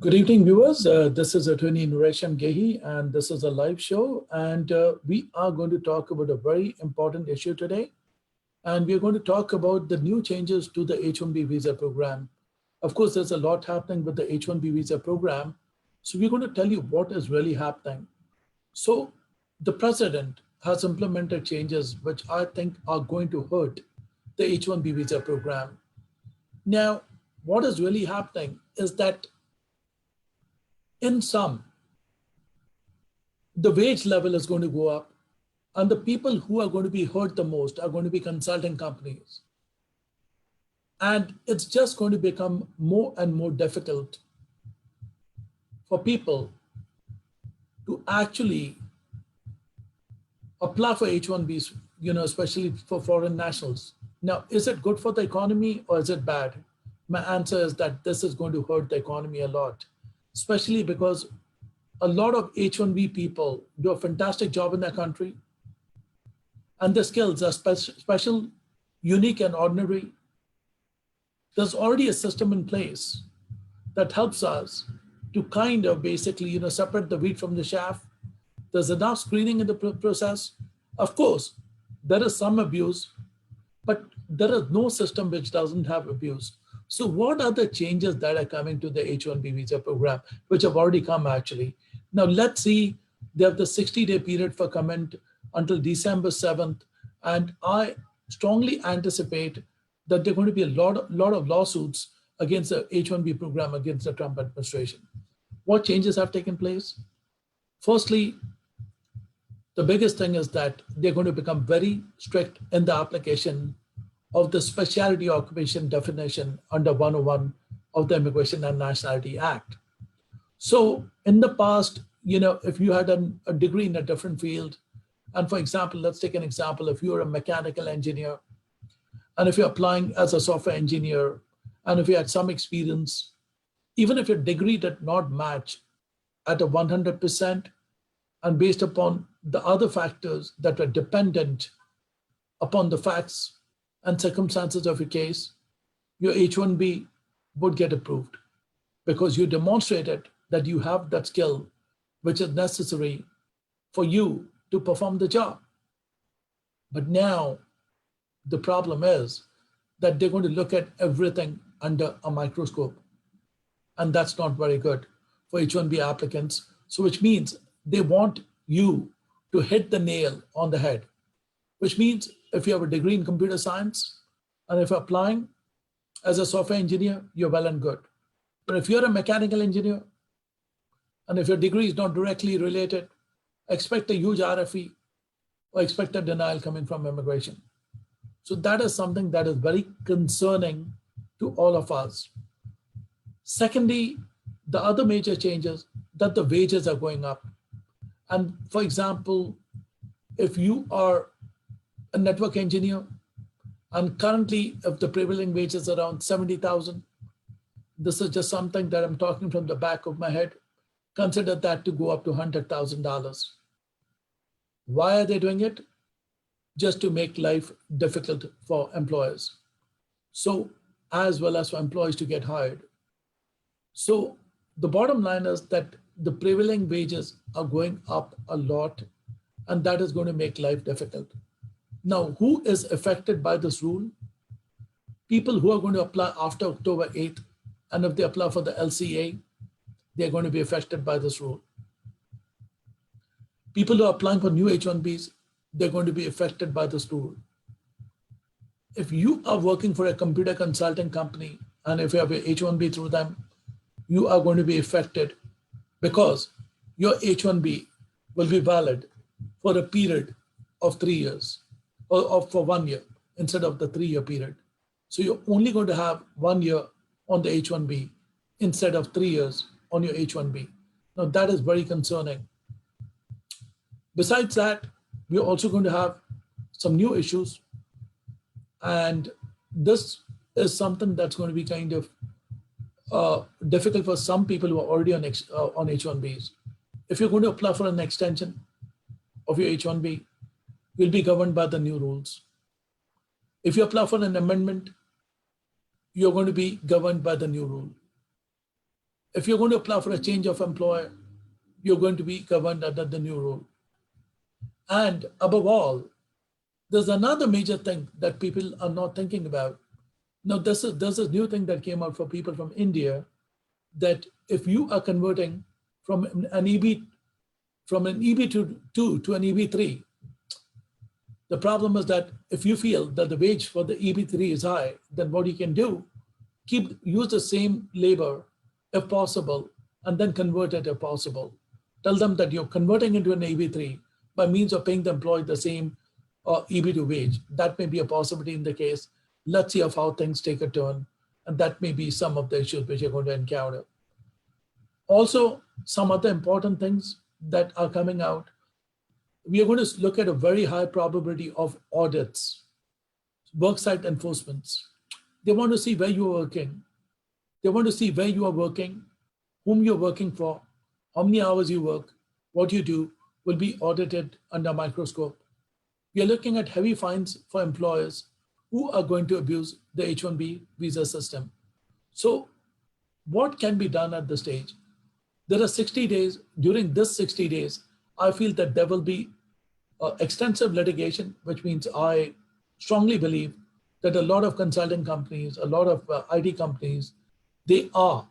Good evening, viewers. This is Attorney Nuresham Gehi, and this is a live show. And we are going to talk about a very important issue today. And we're going to talk about the new changes to the H-1B visa program. Of course, there's a lot happening with the H-1B visa program. So we're going to tell you what is really happening. So the president has implemented changes which I think are going to hurt the H-1B visa program. Now, what is really happening is that in sum, the wage level is going to go up, and the people who are going to be hurt the most are going to be consulting companies. And it's just going to become more and more difficult for people to actually apply for H-1Bs, especially for foreign nationals. Now, is it good for the economy or is it bad? My answer is that this is going to hurt the economy a lot, especially because a lot of H-1B people do a fantastic job in their country, and their skills are special, unique, and ordinary. There's already a system in place that helps us to kind of basically, separate the wheat from the chaff. There's enough screening in the process. Of course, there is some abuse, but there is no system which doesn't have abuse. So what are the changes that are coming to the H-1B visa program, which have already come actually? Now let's see, they have the 60-day period for comment until December 7th. And I strongly anticipate that there are going to be a lot of lawsuits against the H-1B program, against the Trump administration. What changes have taken place? Firstly, the biggest thing is that they're going to become very strict in the application of the specialty occupation definition under 101 of the Immigration and Nationality Act. So in the past, if you had a degree in a different field, and for example, let's take an example, if you're a mechanical engineer, and if you're applying as a software engineer, and if you had some experience, even if your degree did not match at a 100%, and based upon the other factors that were dependent upon the facts and circumstances of your case, your H-1B would get approved because you demonstrated that you have that skill which is necessary for you to perform the job. But now the problem is that they're going to look at everything under a microscope, and that's not very good for H-1B applicants. So which means they want you to hit the nail on the head, which means if you have a degree in computer science and if you're applying as a software engineer, you're well and good. But if you're a mechanical engineer and if your degree is not directly related, expect a huge RFE or expect a denial coming from immigration. So that is something that is very concerning to all of us. Secondly, the other major changes that the wages are going up. And for example, if you are a network engineer, and currently if the prevailing wage is around 70,000, this is just something that I'm talking from the back of my head, consider that to go up to $100,000. Why are they doing it? Just to make life difficult for employers. So as well as for employees to get hired. So the bottom line is that the prevailing wages are going up a lot, and that is going to make life difficult. Now, who is affected by this rule? People who are going to apply after October 8th, and if they apply for the LCA, they're going to be affected by this rule. People who are applying for new H-1Bs, they're going to be affected by this rule. If you are working for a computer consulting company, and if you have your H-1B through them, you are going to be affected because your H-1B will be valid for a period of 3 years or for 1 year instead of the 3-year period. So you're only going to have 1 year on the H-1B instead of 3 years on your H-1B. Now that is very concerning. Besides that, we're also going to have some new issues. And this is something that's going to be kind of difficult for some people who are already on H-1Bs. If you're going to apply for an extension of your H-1B, you'll be governed by the new rules. If you apply for an amendment, you're going to be governed by the new rule. If you're going to apply for a change of employer, you're going to be governed under the new rule. And above all, there's another major thing that people are not thinking about. Now, there's a new thing that came out for people from India, that if you are converting from an EB2 to an EB3, the problem is that if you feel that the wage for the EB3 is high, then what you can do, use the same labor if possible, and then convert it if possible. Tell them that you're converting into an EB3 by means of paying the employee the same EB2 wage. That may be a possibility in the case. Let's see how things take a turn. And that may be some of the issues which you're going to encounter. Also, some other important things that are coming out. We are going to look at a very high probability of audits, worksite enforcements. They want to see where you are working. They want to see where you are working, whom you're working for, how many hours you work, what you do will be audited under a microscope. We are looking at heavy fines for employers who are going to abuse the H-1B visa system. So what can be done at this stage? There are 60 days. During this 60 days, I feel that there will be extensive litigation, which means I strongly believe that a lot of consulting companies, a lot of IT companies, they are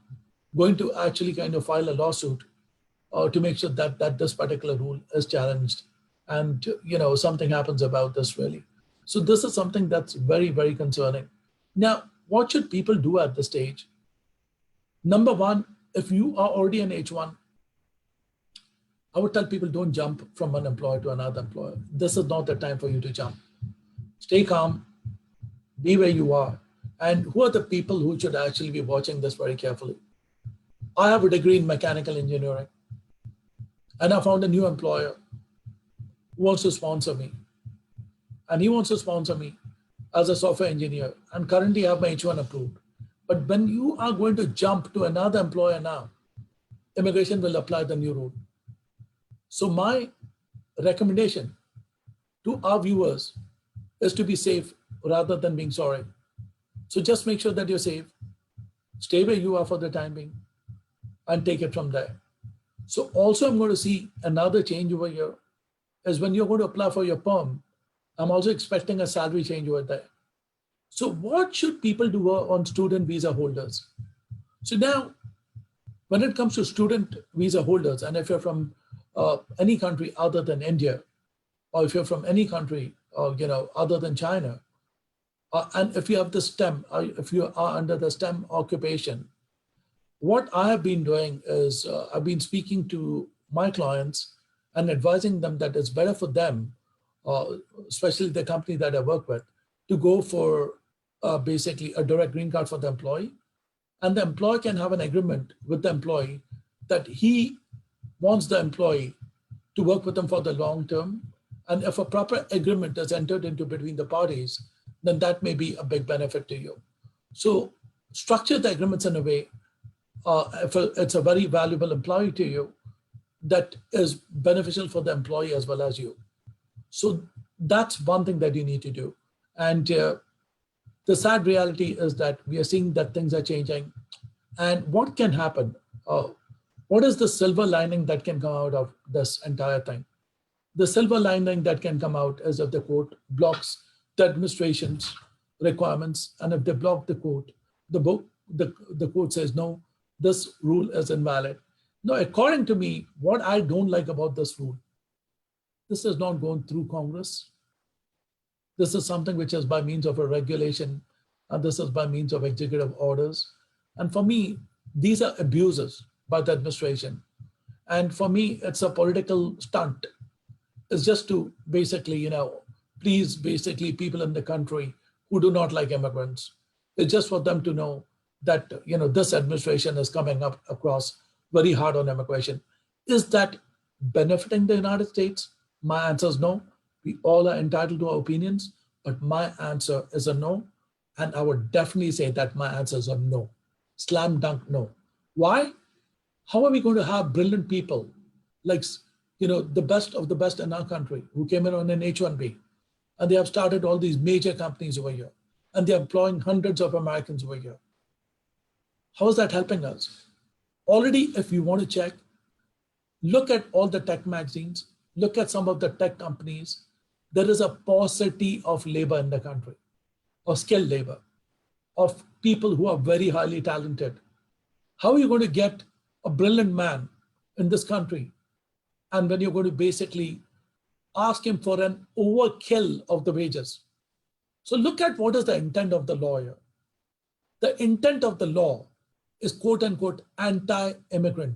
going to actually kind of file a lawsuit to make sure that this particular rule is challenged, and something happens about this really. So this is something that's very, very concerning. Now, what should people do at this stage? Number one, if you are already an H1, I would tell people don't jump from one employer to another employer. This is not the time for you to jump. Stay calm, be where you are. And who are the people who should actually be watching this very carefully? I have a degree in mechanical engineering, and I found a new employer who wants to sponsor me. And he wants to sponsor me as a software engineer, and currently I have my H1 approved. But when you are going to jump to another employer now, immigration will apply the new rule. So my recommendation to our viewers is to be safe rather than being sorry. So just make sure that you're safe, stay where you are for the time being, and take it from there. So also I'm going to see another change over here is when you're going to apply for your perm, I'm also expecting a salary change over there. So what should people do on student visa holders? So now, when it comes to student visa holders, and if you're from any country other than India, or if you're from any country, other than China, and if you have the STEM, if you are under the STEM occupation, what I have been doing is I've been speaking to my clients and advising them that it's better for them, especially the company that I work with, to go for basically a direct green card for the employee. And the employer can have an agreement with the employee that he wants the employee to work with them for the long term. And if a proper agreement is entered into between the parties, then that may be a big benefit to you. So structure the agreements in a way, if it's a very valuable employee to you, that is beneficial for the employee as well as you. So that's one thing that you need to do. And the sad reality is that we are seeing that things are changing. And what can happen? What is the silver lining that can come out of this entire thing? The silver lining that can come out is if the court blocks the administration's requirements, and if they block the court, the court says, no, this rule is invalid. Now, according to me, what I don't like about this rule, this is not going through Congress. This is something which is by means of a regulation, and this is by means of executive orders. And for me, these are abuses by the administration. And for me, it's a political stunt. It's just to basically, please basically people in the country who do not like immigrants. It's just for them to know that, this administration is coming up across very hard on immigration. Is that benefiting the United States? My answer is no. We all are entitled to our opinions, but my answer is a no. And I would definitely say that my answer is a no. Slam dunk no. Why? How are we going to have brilliant people like, the best of the best in our country who came in on an H-1B, and they have started all these major companies over here, and they're employing hundreds of Americans over here? How is that helping us? Already, if you want to check, look at all the tech magazines, look at some of the tech companies. There is a paucity of labor in the country, of skilled labor, of people who are very highly talented. How are you going to get a brilliant man in this country? And when you're going to basically ask him for an overkill of the wages. So look at what is the intent of the law here. The intent of the law is quote unquote anti-immigrant.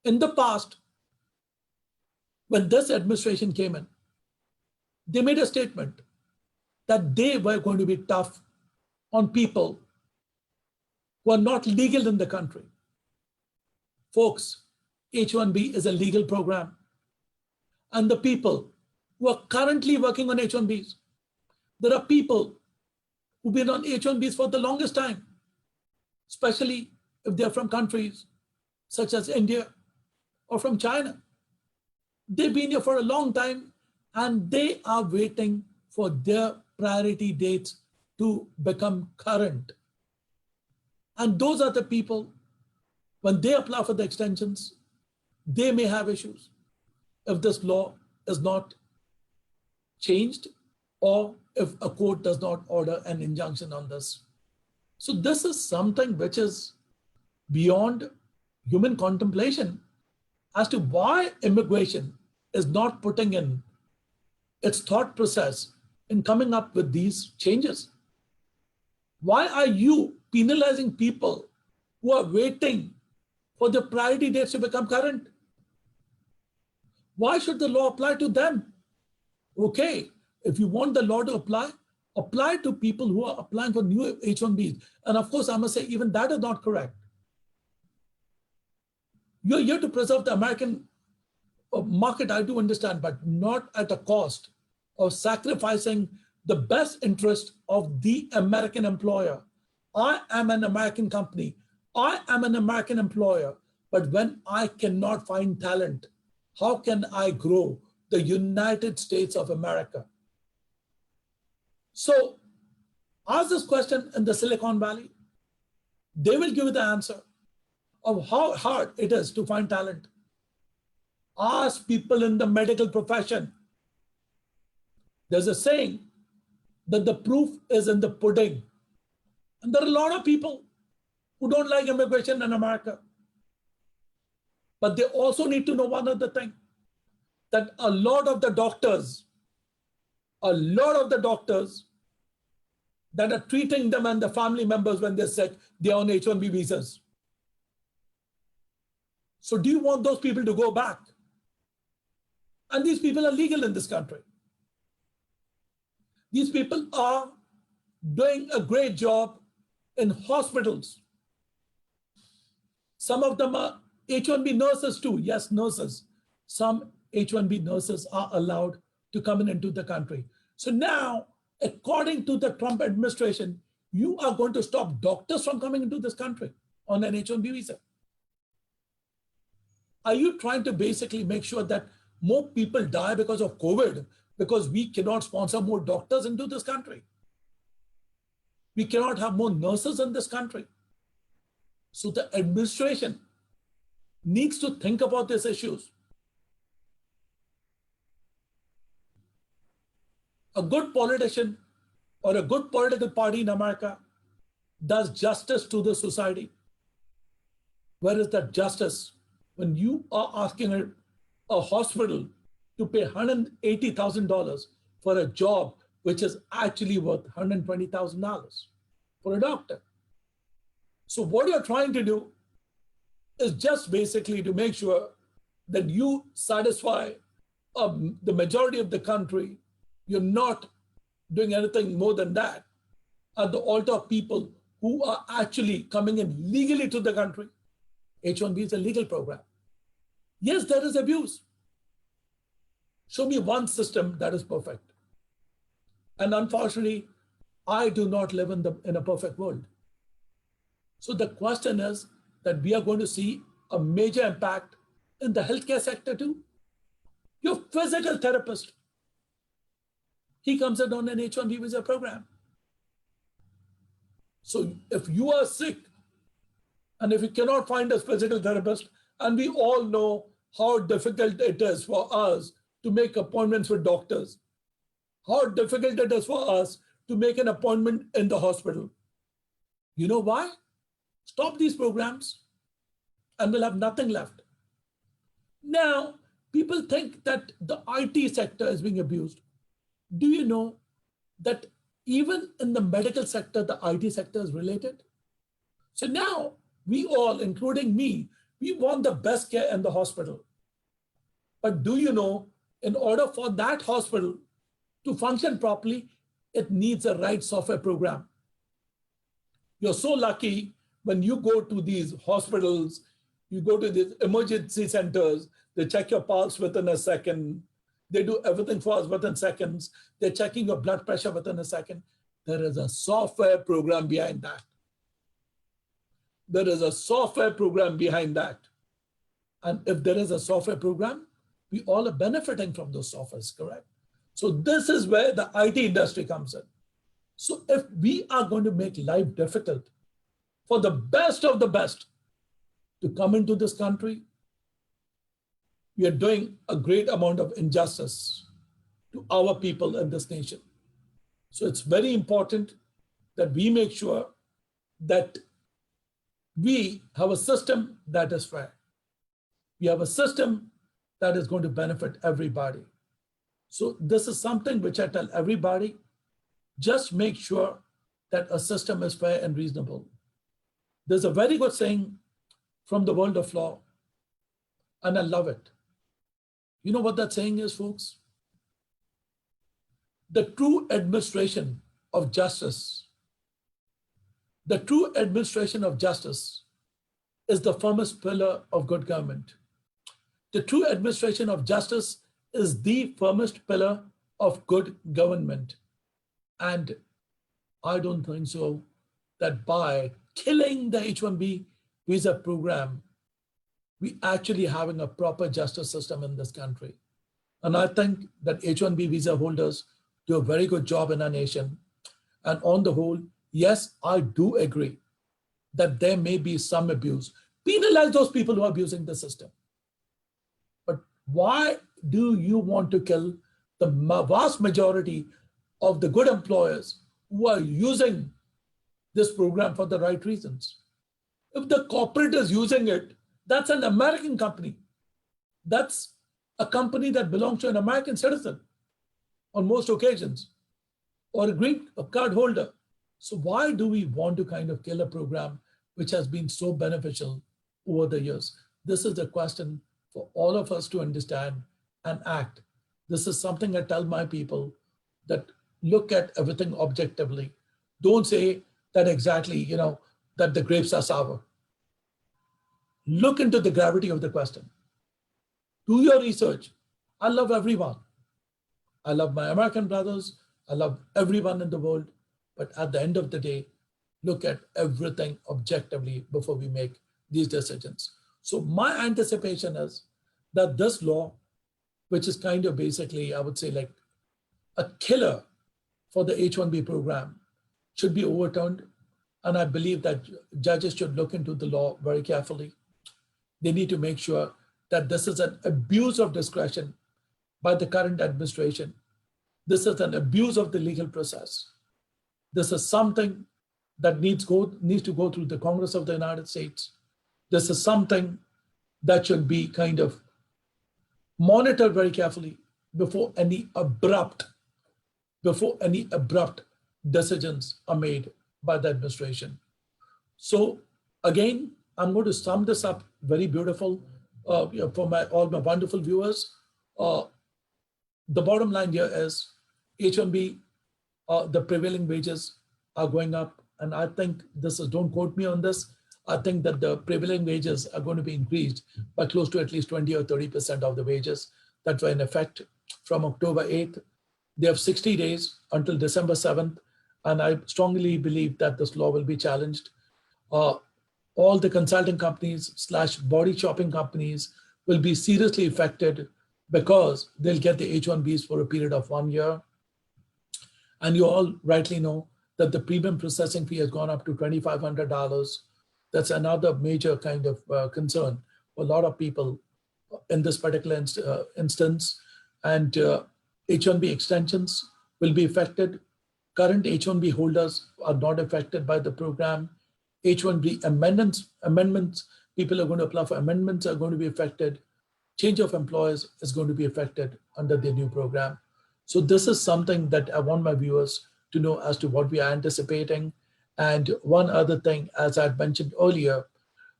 In the past, when this administration came in, they made a statement that they were going to be tough on people who are not legal in the country. Folks, H-1B is a legal program. And the people who are currently working on H-1Bs, there are people who've been on H-1Bs for the longest time, especially if they're from countries such as India or from China. They've been here for a long time and they are waiting for their priority dates to become current. And those are the people, when they apply for the extensions, they may have issues if this law is not changed or if a court does not order an injunction on this. So this is something which is beyond human contemplation as to why immigration is not putting in its thought process in coming up with these changes. Why are you penalizing people who are waiting for the priority dates to become current? Why should the law apply to them? Okay, if you want the law to apply to people who are applying for new H-1Bs. And of course, I must say, even that is not correct. You're here to preserve the American market, I do understand, but not at a cost of sacrificing the best interest of the American employer. I am an American company. I am an American employer. But when I cannot find talent, how can I grow the United States of America? So ask this question in the Silicon Valley. They will give you the answer of how hard it is to find talent. Ask people in the medical profession. There's a saying that the proof is in the pudding. And there are a lot of people who don't like immigration in America. But they also need to know one other thing, that a lot of the doctors that are treating them and the family members when they're sick, they're on H-1B visas. So do you want those people to go back? And these people are legal in this country. These people are doing a great job in hospitals. Some of them are H-1B nurses too. Yes, nurses. Some H-1B nurses are allowed to come into the country. So now, according to the Trump administration, you are going to stop doctors from coming into this country on an H-1B visa. Are you trying to basically make sure that more people die because of COVID because we cannot sponsor more doctors into this country? We cannot have more nurses in this country. So the administration needs to think about these issues. A good politician or a good political party in America does justice to the society. Where is that justice when you are asking a hospital to pay $180,000 for a job which is actually worth $120,000 for a doctor? So what you're trying to do is just basically to make sure that you satisfy the majority of the country. You're not doing anything more than that at the altar of people who are actually coming in legally to the country. H-1B is a legal program. Yes, there is abuse. Show me one system that is perfect. And unfortunately, I do not live in a perfect world. So the question is that we are going to see a major impact in the healthcare sector too. Your physical therapist, he comes in on an H-1B visa program. So if you are sick And if you cannot find a physical therapist, and we all know how difficult it is for us to make appointments with doctors, how difficult it is for us to make an appointment in the hospital. You know why? Stop these programs and we'll have nothing left. Now, people think that the IT sector is being abused. Do you know that even in the medical sector, the IT sector is related? So now we all, including me, we want the best care in the hospital. But do you know, in order for that hospital to function properly, it needs a right software program. You're so lucky when you go to these hospitals, you go to these emergency centers, they check your pulse within a second. They do everything for us within seconds. They're checking your blood pressure within a second. There is a software program behind that. There is a software program behind that. And if there is a software program, we all are benefiting from those softwares, correct? So this is where the IT industry comes in. So if we are going to make life difficult for the best of the best to come into this country, we are doing a great amount of injustice to our people in this nation. So it's very important that we make sure that we have a system that is fair. We have a system that is going to benefit everybody. So this is something which I tell everybody, just make sure that a system is fair and reasonable. There's a very good saying from the world of law, and I love it. You know what that saying is, folks? The true administration of justice, the true administration of justice is the firmest pillar of good government. The true administration of justice is the firmest pillar of good government. And I don't think so that by killing the H-1B visa program, we actually having a proper justice system in this country. And I think that H-1B visa holders do a very good job in our nation. And on the whole, yes, I do agree that there may be some abuse. Penalize those people who are abusing the system. But why do you want to kill the vast majority of the good employers who are using this program for the right reasons? If the corporate is using it, that's an American company. That's a company that belongs to an American citizen on most occasions, or a green card holder. So why do we want to kind of kill a program which has been so beneficial over the years? This is the question for all of us to understand and act. This is something I tell my people, that look at everything objectively. Don't say that exactly, that the grapes are sour. Look into the gravity of the question. Do your research. I love everyone. I love my American brothers. I love everyone in the world. But at the end of the day, look at everything objectively before we make these decisions. So my anticipation is that this law, which is kind of basically, I would say, like a killer for the H-1B program, should be overturned. And I believe that judges should look into the law very carefully. They need to make sure that this is an abuse of discretion by the current administration. This is an abuse of the legal process. This is something that needs to go through the Congress of the United States. This is something that should be kind of monitored very carefully before any abrupt decisions are made by the administration. So again, I'm going to sum this up very beautiful for all my wonderful viewers. The bottom line here is H-1B, the prevailing wages are going up. And I think don't quote me on this. I think that the prevailing wages are going to be increased by close to at least 20 or 30% of the wages that were in effect from October 8th. They have 60 days until December 7th. And I strongly believe that this law will be challenged. All the consulting companies / body shopping companies will be seriously affected because they'll get the H-1Bs for a period of 1 year. And you all rightly know that the premium processing fee has gone up to $2,500. That's another major kind of concern for a lot of people in this particular instance. And H-1B extensions will be affected. Current H-1B holders are not affected by the program. H-1B amendments, people are going to apply for amendments are going to be affected. Change of employers is going to be affected under the new program. So this is something that I want my viewers to know as to what we are anticipating. And one other thing, as I had mentioned earlier,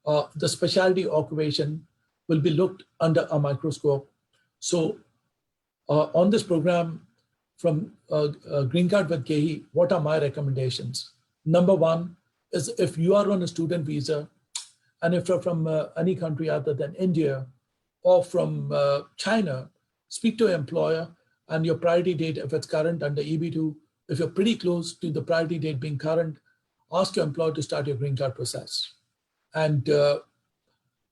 the specialty occupation will be looked under a microscope. So on this program from Green Card with Gehi, what are my recommendations? Number one is if you are on a student visa, and if you're from any country other than India or from China, speak to your employer and your priority date, if it's current under EB2, if you're pretty close to the priority date being current, ask your employer to start your green card process. And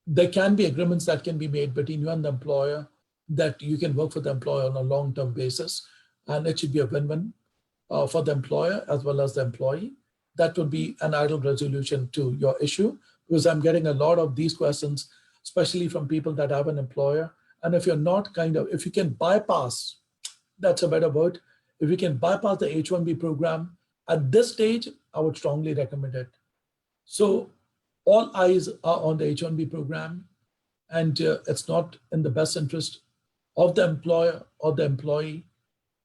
there can be agreements that can be made between you and the employer that you can work for the employer on a long-term basis. And it should be a win-win for the employer as well as the employee. That would be an ideal resolution to your issue, because I'm getting a lot of these questions, especially from people that have an employer. And if you're not if you can bypass, that's a better word, if you can bypass the H-1B program at this stage, I would strongly recommend it. So all eyes are on the H-1B program, and it's not in the best interest of the employer or the employee.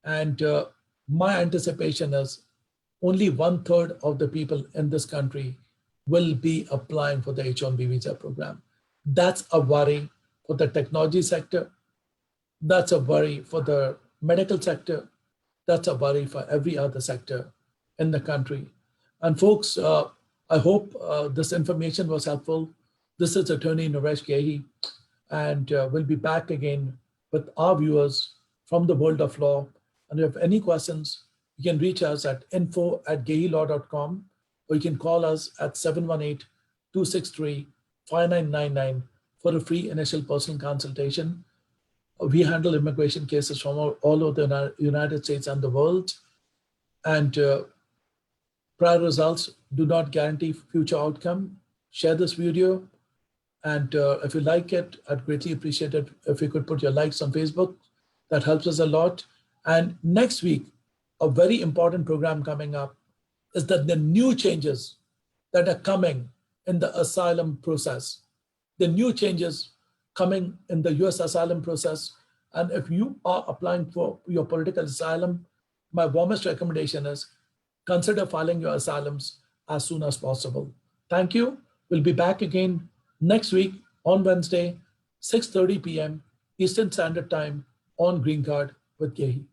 And my anticipation is only 1/3 of the people in this country will be applying for the H-1B visa program. That's a worry for the technology sector. That's a worry for the medical sector. That's a worry for every other sector in the country. And folks, I hope this information was helpful. This is Attorney Naresh Gehi, and we'll be back again with our viewers from the world of law. And if you have any questions, you can reach us at info@gehilaw.com, or you can call us at 718-263-5999 for a free initial personal consultation. We handle immigration cases from all over the United States and the world. And prior results do not guarantee future outcome. Share this video. And if you like it, I'd greatly appreciate it if you could put your likes on Facebook. That helps us a lot. And next week, a very important program coming up is that the new changes that are coming in the asylum process, the new changes coming in the US asylum process. And if you are applying for your political asylum, my warmest recommendation is consider filing your asylums as soon as possible. Thank you. We'll be back again next week on Wednesday, 6:30 p.m. Eastern Standard Time on Green Card with Gehi.